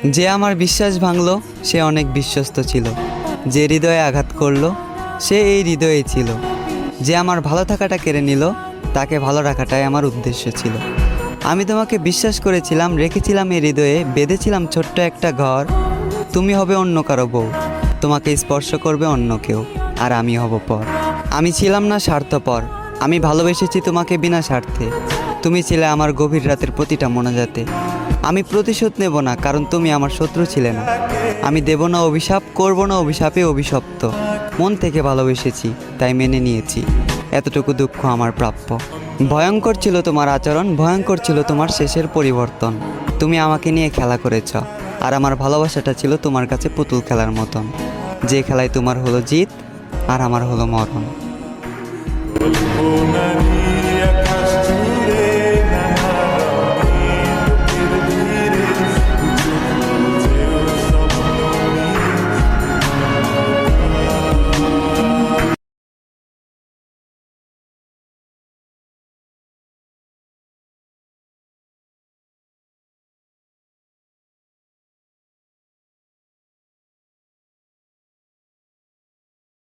যে আমার বিশ্বাস ভাঙলো সে অনেক বিশ্বস্ত ছিল, যে হৃদয়ে আঘাত করলো সে এই হৃদয়ে ছিল, যে আমার ভালো থাকাটা কেড়ে নিল তাকে ভালো রাখাটাই আমার উদ্দেশ্য ছিল। আমি তোমাকে বিশ্বাস করেছিলাম, রেখেছিলাম এই হৃদয়ে, বেঁধেছিলাম ছোট্ট একটা ঘর। তুমি হবে অন্য কারো বউ, তোমাকে স্পর্শ করবে অন্য কেউ, আর আমি হব পর। আমি ছিলাম না স্বার্থপর, আমি ভালোবেসেছি তোমাকে বিনা স্বার্থে। তুমি ছিলে আমার গভীর রাতের প্রতিটা মোনাজাতে। আমি প্রতিশোধ নেব না, কারণ তুমি আমার শত্রু ছিলে না। আমি দেব না অভিশাপ, করব না অভিশাপে অভিশপ্ত। মন থেকে ভালোবেসেছি, তাই মেনে নিয়েছি। এতটুকু দুঃখ আমার প্রাপ্য। ভয়ঙ্কর ছিল তোমার আচরণ, ভয়ঙ্কর ছিল তোমার শেষের পরিবর্তন। তুমি আমাকে নিয়ে খেলা করেছ, আর আমার ভালোবাসাটা ছিল তোমার কাছে পুতুল খেলার মতন, যে খেলায় তোমার হলো জিত আর আমার হলো মরণ।